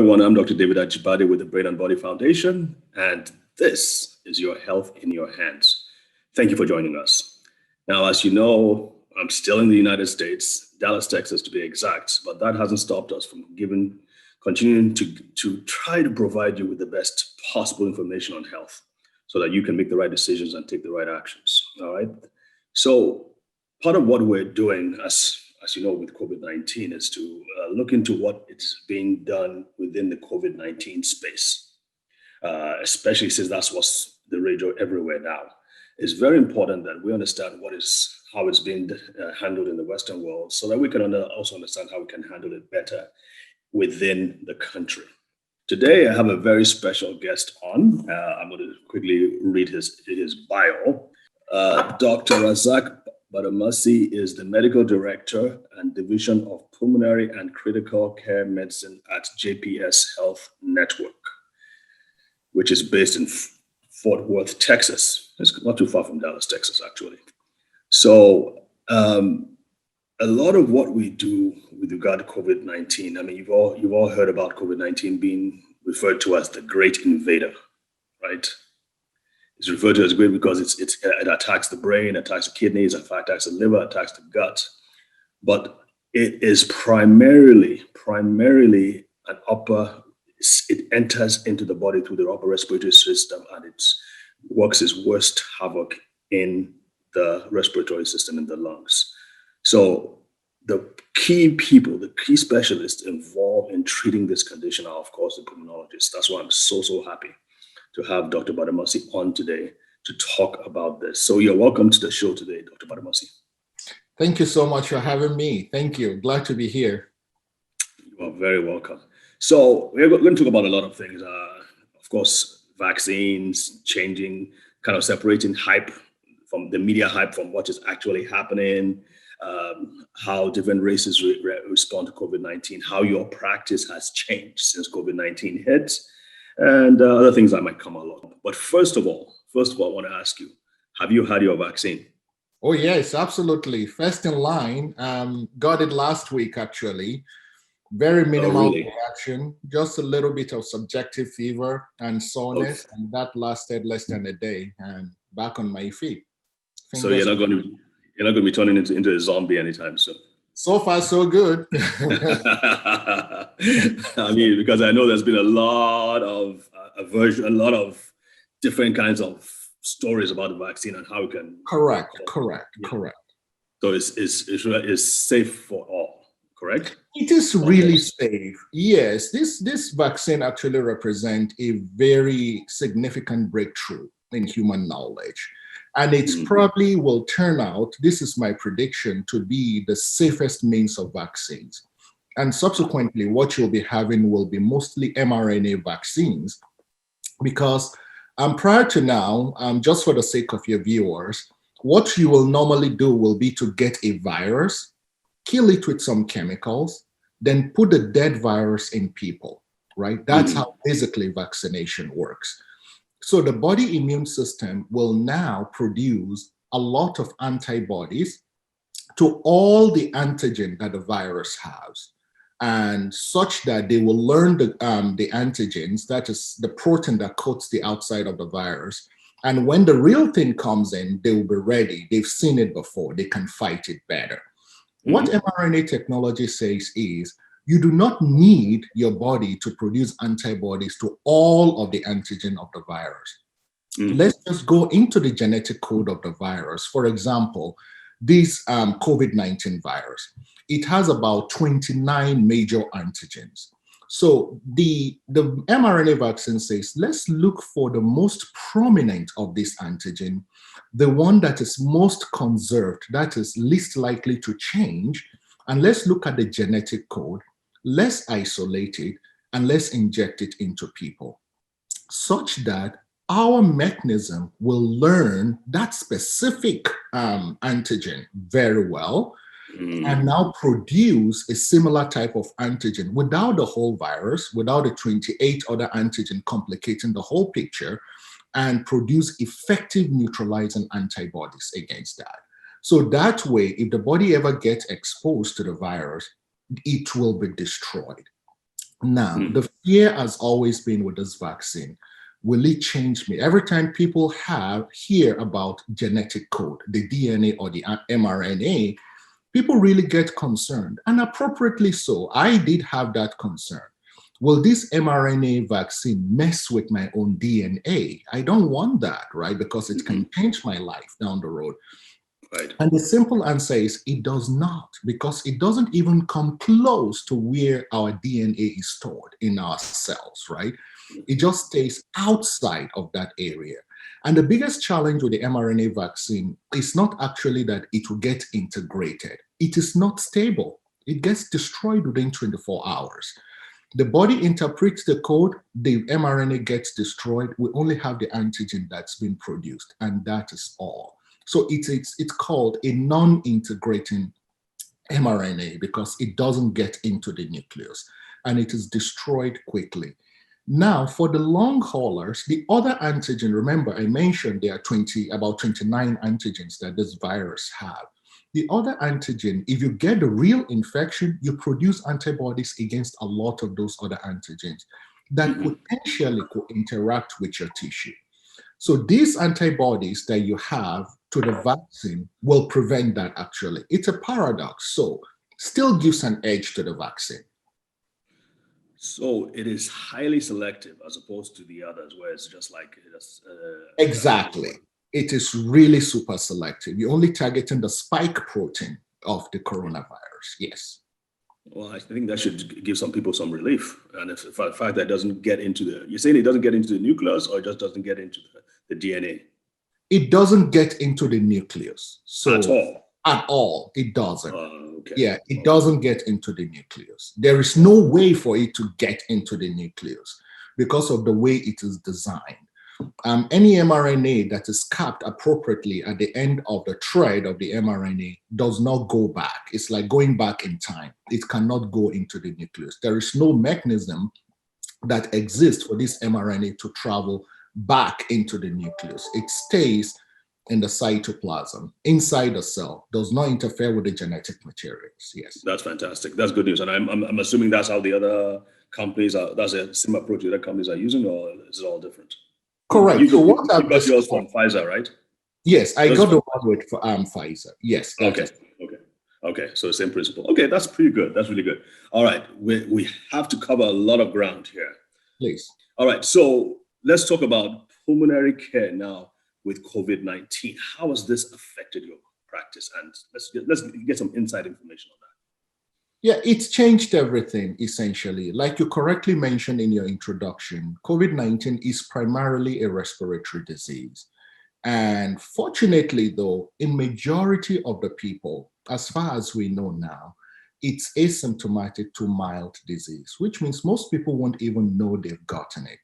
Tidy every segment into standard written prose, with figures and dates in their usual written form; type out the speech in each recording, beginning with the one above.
everyone. I'm Dr. David Ajibade with the Brain and Body Foundation, and this is your health in your hands. Thank you for joining us. Now, as you know, I'm still in the United States, Dallas, Texas to be exact, but that hasn't stopped us from continuing to try to provide you with the best possible information on health so that you can make the right decisions and take the right actions. All right. So part of what we're doing, as you know, with COVID-19 is to look into what is being done within the COVID-19 space, especially since that's what's the radio everywhere now. It's very important that we understand how it's being handled in the Western world so that we can also understand how we can handle it better within the country. Today, I have a very special guest on. I'm going to quickly read his bio. Dr. Razaq Badamosi is the Medical Director and Division of Pulmonary and Critical Care Medicine at JPS Health Network, which is based in Fort Worth, Texas. It's not too far from Dallas, Texas, actually. So a lot of what we do with regard to COVID-19, I mean, you've all heard about COVID-19 being referred to as the Great Invader, right? It's referred to as great because it attacks the brain, attacks the kidneys, attacks the liver, attacks the gut. But it is primarily it enters into the body through the upper respiratory system, and it works its worst havoc in the respiratory system in the lungs. So the key specialists involved in treating this condition are, of course, the pulmonologists. That's why I'm so happy to have Dr. Badamosi on today to talk about this. So you're welcome to the show today, Dr. Badamosi. Thank you so much for having me. Thank you. Glad to be here. You are very welcome. So we're going to talk about a lot of things. Of course, vaccines, kind of separating hype from the media hype from what is actually happening, how different races respond to COVID-19, how your practice has changed since COVID-19 hit, and other things that might come along. But first of all, I want to ask you, have you had your vaccine? Oh, yes, absolutely. First in line, got it last week, actually. Very minimal reaction, just a little bit of subjective fever and soreness, and that lasted less than a day, and back on my feet. So you're not going to be turning into a zombie anytime soon. So far, so good. I mean, because I know there's been a lot of aversion, a lot of different kinds of stories about the vaccine and how it can. Correct. So it's safe for all, correct? It is really safe. Yes, this vaccine actually represents a very significant breakthrough in human knowledge. And it probably will turn out, this is my prediction, to be the safest means of vaccines. And subsequently, what you'll be having will be mostly mRNA vaccines, because prior to now, just for the sake of your viewers, what you will normally do will be to get a virus, kill it with some chemicals, then put the dead virus in people, right? That's how basically vaccination works. So the body immune system will now produce a lot of antibodies to all the antigen that the virus has, and such that they will learn the antigens, that is the protein that coats the outside of the virus. And when the real thing comes in, they will be ready. They've seen it before. They can fight it better. What mRNA technology says is, you do not need your body to produce antibodies to all of the antigen of the virus. Let's just go into the genetic code of the virus. For example, this COVID-19 virus, it has about 29 major antigens. So the mRNA vaccine says, let's look for the most prominent of this antigen, the one that is most conserved, that is least likely to change, and let's look at the genetic code. Let's isolate it and let's inject it into people, such that our mechanism will learn that specific antigen very well and now produce a similar type of antigen without the whole virus, without the 28 other antigen complicating the whole picture, and produce effective neutralizing antibodies against that. So that way, if the body ever gets exposed to the virus, it will be destroyed. Now, the fear has always been with this vaccine. Will it change me? Every time people hear about genetic code, the DNA or the mRNA, people really get concerned, and appropriately so. I did have that concern. Will this mRNA vaccine mess with my own DNA? I don't want that, right? Because it can change my life down the road. Right. And the simple answer is it does not, because it doesn't even come close to where our DNA is stored in our cells, right? It just stays outside of that area. And the biggest challenge with the mRNA vaccine is not actually that it will get integrated. It is not stable. It gets destroyed within 24 hours. The body interprets the code, the mRNA gets destroyed. We only have the antigen that's been produced, and that is all. So it's called a non-integrating mRNA because it doesn't get into the nucleus and it is destroyed quickly. Now, for the long haulers, the other antigen, remember I mentioned there are about 29 antigens that this virus have. The other antigen, if you get the real infection, you produce antibodies against a lot of those other antigens that potentially could interact with your tissue. So these antibodies that you have to the vaccine will prevent that actually. It's a paradox. So still gives an edge to the vaccine. So it is highly selective as opposed to the others, where it's just like exactly. It is really super selective. You're only targeting the spike protein of the coronavirus. Yes. Well, I think that should give some people some relief. And if the fact that it doesn't get into you're saying it doesn't get into the nucleus, or it just doesn't get into the DNA? It doesn't get into the nucleus. So at all? At all, it doesn't. Okay. Yeah, it doesn't get into the nucleus. There is no way for it to get into the nucleus because of the way it is designed. Any mRNA that is capped appropriately at the end of the thread of the mRNA does not go back. It's like going back in time. It cannot go into the nucleus. There is no mechanism that exists for this mRNA to travel back into the nucleus. It stays in the cytoplasm, inside the cell, does not interfere with the genetic materials. Yes. That's fantastic. That's good news. And I'm assuming that's how the other companies that's a similar approach the other companies are using, or is it all different? Correct. You got yours from Pfizer, right? Yes, I got the one with Pfizer. Yes. Okay. So the same principle. Okay, that's pretty good. That's really good. All right. We have to cover a lot of ground here. Please. All right. So let's talk about pulmonary care now with COVID-19. How has this affected your practice? And let's get some inside information on that. Yeah, it's changed everything, essentially. Like you correctly mentioned in your introduction, COVID-19 is primarily a respiratory disease. And fortunately, though, in majority of the people, as far as we know now, it's asymptomatic to mild disease, which means most people won't even know they've gotten it,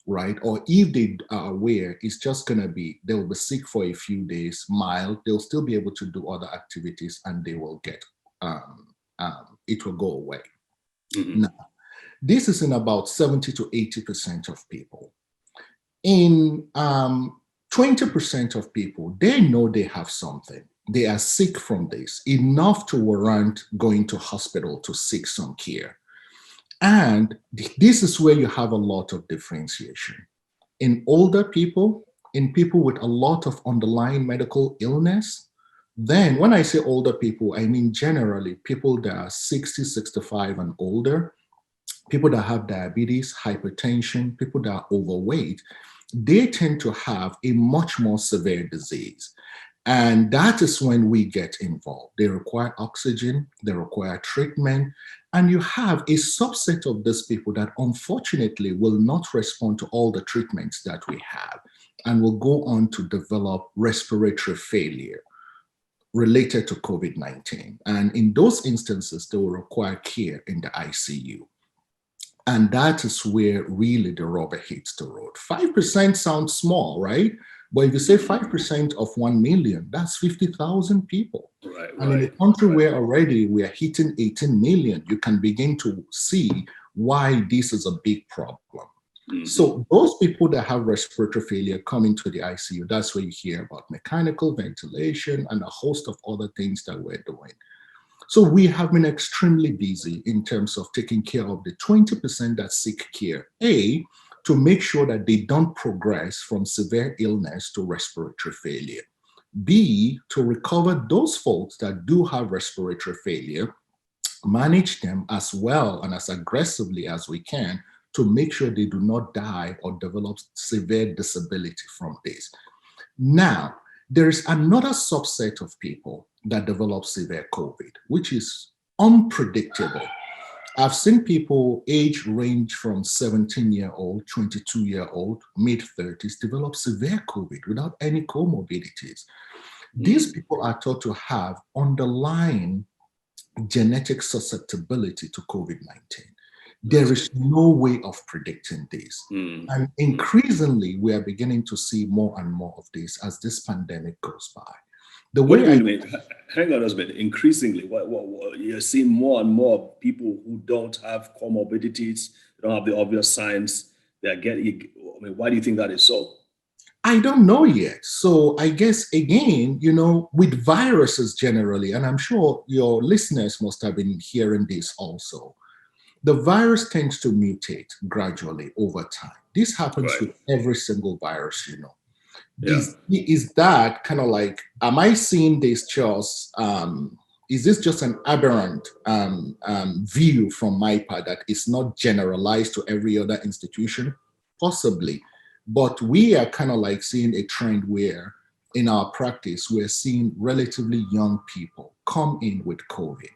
right? Or if they are aware, it's just going to be, they'll be sick for a few days, mild, they'll still be able to do other activities and they will get it will go away. Now, this is in about 70 to 80% of people. In 20% of people, they know they have something. They are sick from this, enough to warrant going to hospital to seek some care. And this is where you have a lot of differentiation. In older people, in people with a lot of underlying medical illness, then when I say older people, I mean generally people that are 60, 65 and older, people that have diabetes, hypertension, people that are overweight, they tend to have a much more severe disease. And that is when we get involved. They require oxygen, they require treatment, and you have a subset of these people that unfortunately will not respond to all the treatments that we have and will go on to develop respiratory failure related to COVID-19. And in those instances, they will require care in the ICU. And that is where really the rubber hits the road. 5% sounds small, right? But if you say 5% of 1 million, that's 50,000 people. Right, and in a country where already we are hitting 18 million, you can begin to see why this is a big problem. So those people that have respiratory failure come into the ICU. That's where you hear about mechanical ventilation and a host of other things that we're doing. So we have been extremely busy in terms of taking care of the 20% that seek care. A, to make sure that they don't progress from severe illness to respiratory failure. B, to recover those folks that do have respiratory failure, manage them as well and as aggressively as we can to make sure they do not die or develop severe disability from this. Now, there is another subset of people that develop severe COVID, which is unpredictable. I've seen people age range from 17-year-old, 22-year-old, mid-30s develop severe COVID without any comorbidities. These people are thought to have underlying genetic susceptibility to COVID-19. There is no way of predicting this. And increasingly, we are beginning to see more and more of this as this pandemic goes by. The What way do you mean? Hang on a minute. Increasingly, what you're seeing more and more people who don't have comorbidities, don't have the obvious signs. They're getting. I mean, why do you think that is so? I don't know yet. So I guess, again, with viruses generally, and I'm sure your listeners must have been hearing this also, the virus tends to mutate gradually over time. This happens Right. with every single virus, Yeah. Is that kind of like, am I seeing this just, is this just an aberrant view from my part that is not generalized to every other institution? Possibly. But we are kind of like seeing a trend where in our practice, we're seeing relatively young people come in with COVID.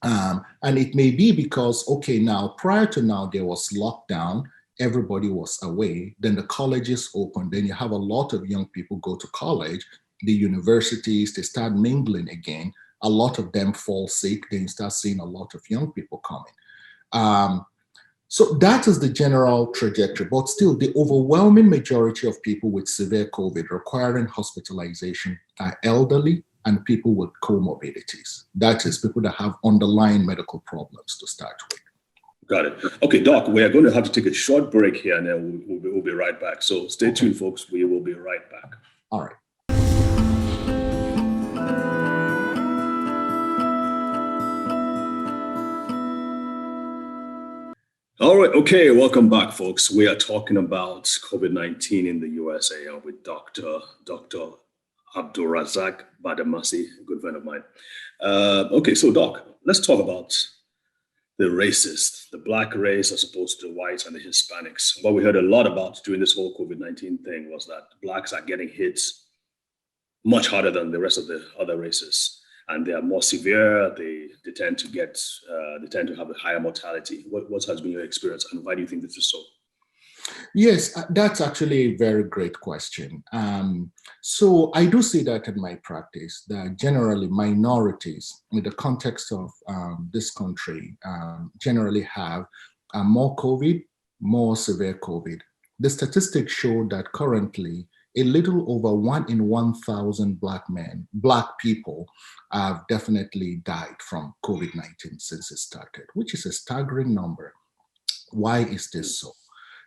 And it may be because, okay, now prior to now, there was lockdown, everybody was away, then the colleges opened, then you have a lot of young people go to college, the universities, they start mingling again. A lot of them fall sick, then you start seeing a lot of young people coming. So that is the general trajectory, but still the overwhelming majority of people with severe COVID requiring hospitalization are elderly and people with comorbidities. That is people that have underlying medical problems to start with. Got it. Okay, Doc, we are going to have to take a short break here and then we'll be right back. So stay tuned, folks. We will be right back. All right. All right. Okay. Welcome back, folks. We are talking about COVID-19 in the USA with Dr. Razaq Badamosi, a good friend of mine. Okay. So, Doc, let's talk about the races, the Black race as opposed to the whites and the Hispanics. What we heard a lot about during this whole COVID-19 thing was that Blacks are getting hit much harder than the rest of the other races. And they are more severe. They tend to have a higher mortality. What has been your experience, and why do you think this is so? Yes, that's actually a very great question. So I do see that in my practice, that generally minorities in the context of this country generally have more COVID, more severe COVID. The statistics show that currently a little over 1 in 1,000 Black people have definitely died from COVID-19 since it started, which is a staggering number. Why is this so?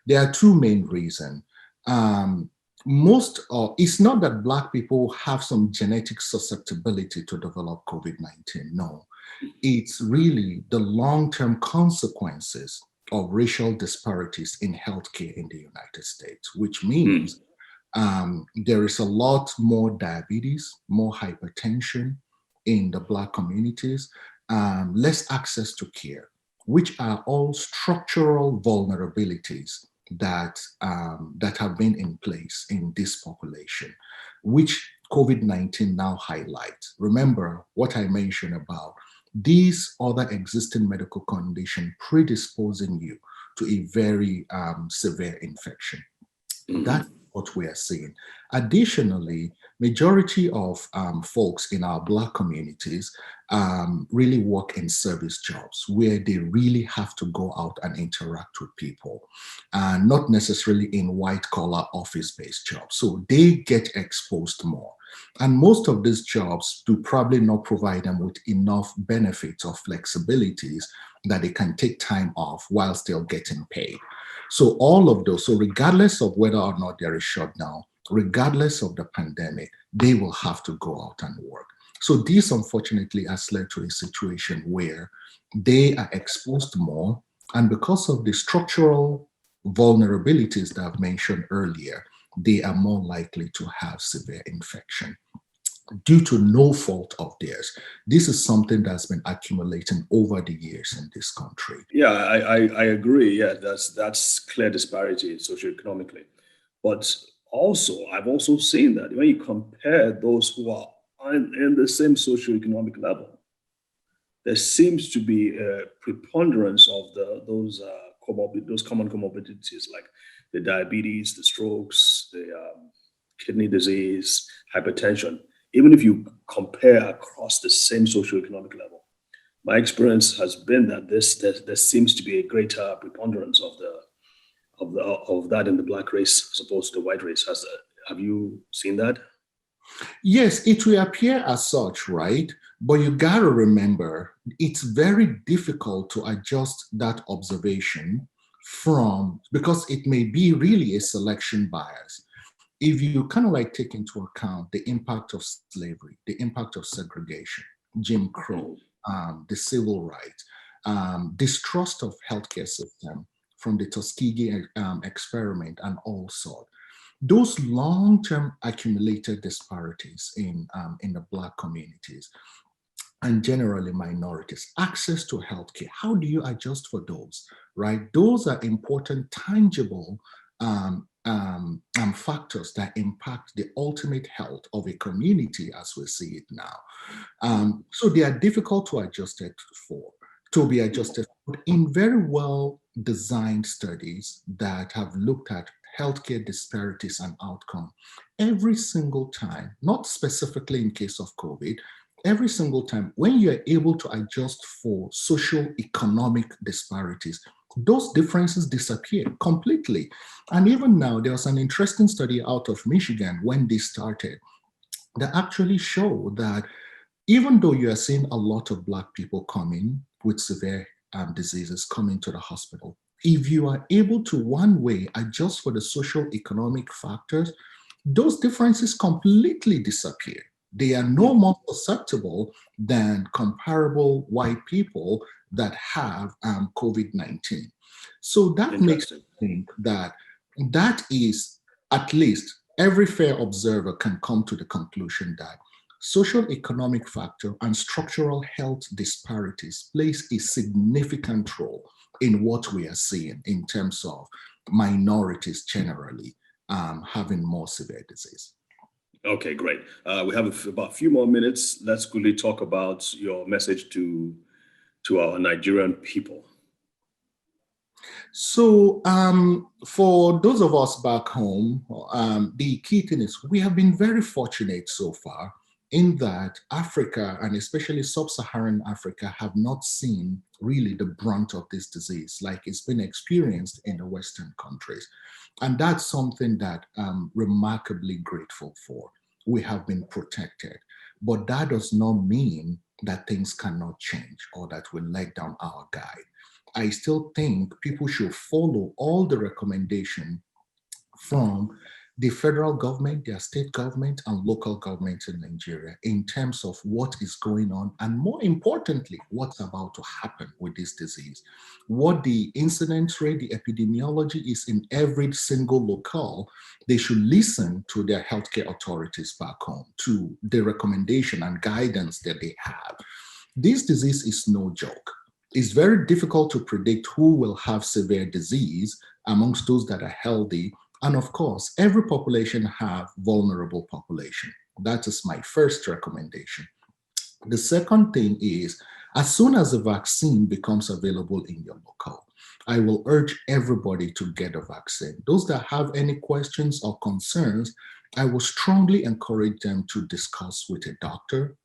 There are two main reasons. It's not that Black people have some genetic susceptibility to develop COVID-19. No, it's really the long-term consequences of racial disparities in healthcare in the United States, which means there is a lot more diabetes, more hypertension in the Black communities, less access to care, which are all structural vulnerabilities that have been in place in this population, which COVID-19 now highlights. Remember what I mentioned about these other existing medical conditions predisposing you to a very severe infection. That's what we are seeing. Additionally, majority of folks in our Black communities really work in service jobs where they really have to go out and interact with people, and not necessarily in white-collar office-based jobs. So they get exposed more. And most of these jobs do probably not provide them with enough benefits or flexibilities that they can take time off while still getting paid. So all of those, so regardless of whether or not there is shutdown, regardless of the pandemic, they will have to go out and work. So this unfortunately has led to a situation where they are exposed more, and because of the structural vulnerabilities that I've mentioned earlier, they are more likely to have severe infection due to no fault of theirs. This is something that's been accumulating over the years in this country. Yeah, I agree. Yeah, that's clear disparity socioeconomically. But also, I've also seen that when you compare those who are in the same socioeconomic level, there seems to be a preponderance of those common comorbidities like the diabetes, the strokes, the kidney disease, hypertension. Even if you compare across the same socioeconomic level, my experience has been that there seems to be a greater preponderance of that in the black race as opposed to the white race. Have you seen that? Yes, it will appear as such, right? But you got to remember, it's very difficult to adjust that observation from, because it may be really a selection bias. If you kind of like take into account the impact of slavery, the impact of segregation, Jim Crow, Mhm. the civil rights, distrust of healthcare system from the Tuskegee experiment and all sorts, those long-term accumulated disparities in the Black communities and generally minorities, access to healthcare. How do you adjust for those, right? Those are important, tangible factors that impact the ultimate health of a community as we see it now. So they are difficult to adjust it for, to be adjusted for in very well designed studies that have looked at healthcare disparities and outcome every single time, not specifically in case of COVID, every single time when you're able to adjust for social economic disparities, those differences disappear completely. And even now, there was an interesting study out of Michigan when this started that actually showed that even though you are seeing a lot of Black people coming with severe diseases coming to the hospital, if you are able to one way adjust for the social economic factors, those differences completely disappear. They are no Hmm. more susceptible than comparable white people that have COVID-19. So that makes Interesting. me think that that is, at least every fair observer can come to the conclusion that social economic factor and structural health disparities plays a significant role in what we are seeing in terms of minorities generally having more severe disease. Okay, great. We have about a few more minutes. Let's quickly talk about your message to our Nigerian people. So, for those of us back home, the key thing is we have been very fortunate so far in that Africa and especially sub-Saharan Africa have not seen really the brunt of this disease like it's been experienced in the Western countries. And that's something that I'm remarkably grateful for. We have been protected, but that does not mean that things cannot change or that we let down our guard. I still think people should follow all the recommendation from the federal government, their state government, and local government in Nigeria in terms of what is going on, and more importantly, what's about to happen with this disease. What the incidence rate, the epidemiology is in every single locale, they should listen to their healthcare authorities back home, to the recommendation and guidance that they have. This disease is no joke. It's very difficult to predict who will have severe disease amongst those that are healthy. And of course, every population have vulnerable population. That is my first recommendation. The second thing is, as soon as a vaccine becomes available in your local, I will urge everybody to get a vaccine. Those that have any questions or concerns, I will strongly encourage them to discuss with a doctor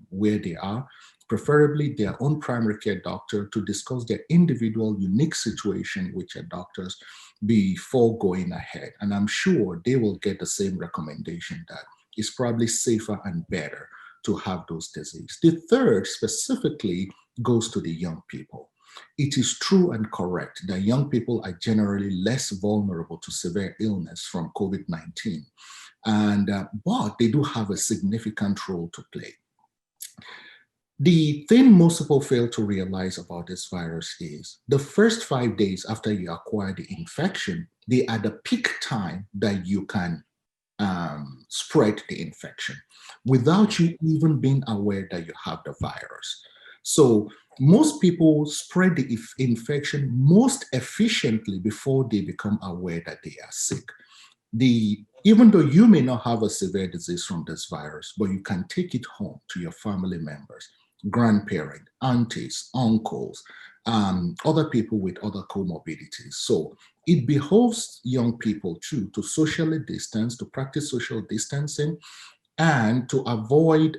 where they are, preferably their own primary care doctor, to discuss their individual unique situation with your doctors before going ahead. And I'm sure they will get the same recommendation that it's probably safer and better to have those diseases. The third specifically goes to the young people. It is true and correct that young people are generally less vulnerable to severe illness from COVID-19, but they do have a significant role to play. The thing most people fail to realize about this virus is the first 5 days after you acquire the infection, they are the peak time that you can spread the infection without you even being aware that you have the virus. So most people spread the infection most efficiently before they become aware that they are sick. Even though you may not have a severe disease from this virus, but you can take it home to your family members, grandparents, aunties, uncles, other people with other comorbidities. So it behoves young people too to socially distance, to practice social distancing, and to avoid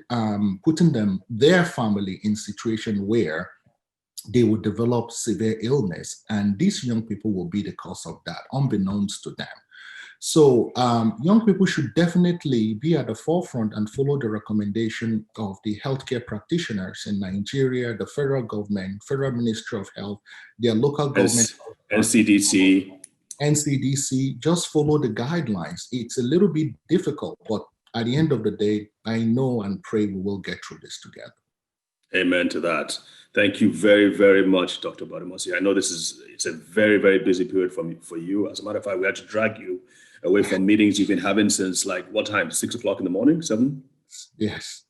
putting their family in situation where they will develop severe illness, and these young people will be the cause of that, unbeknownst to them. So young people should definitely be at the forefront and follow the recommendation of the healthcare practitioners in Nigeria, the federal government, Federal Ministry of Health, their local government, NCDC. NCDC. Just follow the guidelines. It's a little bit difficult, but at the end of the day, I know and pray we will get through this together. Amen to that. Thank you very, very much, Dr. Badamosi. I know it's a very, very busy period for you. As a matter of fact, we had to drag you away from meetings you've been having since like what time? 6 o'clock in the morning, 7? Yes.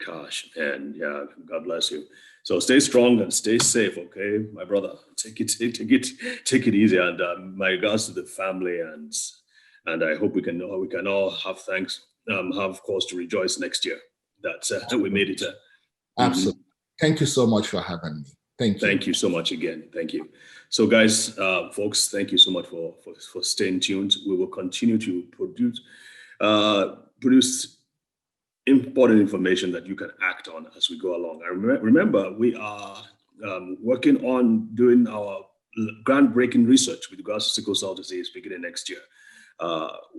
Gosh, and yeah, God bless you. So stay strong and stay safe, okay, my brother. Take it easy, and my regards to the family, and I hope we can all have have cause to rejoice next year that we made it. Absolutely. Thank you so much for having me. Thank you. Thank you so much again. Thank you. So guys, folks, thank you so much for staying tuned. We will continue to produce important information that you can act on as we go along. I remember we are working on doing our groundbreaking research with regards to sickle cell disease beginning next year.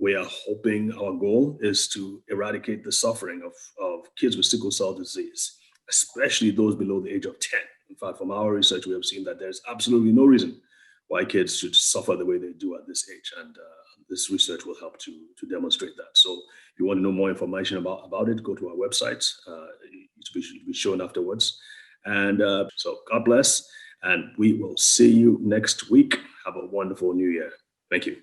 We are hoping, our goal is to eradicate the suffering of kids with sickle cell disease, especially those below the age of 10. In fact, from our research, we have seen that there's absolutely no reason why kids should suffer the way they do at this age. And this research will help to demonstrate that. So if you want to know more information about it, go to our website. It will be shown afterwards. And so God bless. And we will see you next week. Have a wonderful new year. Thank you.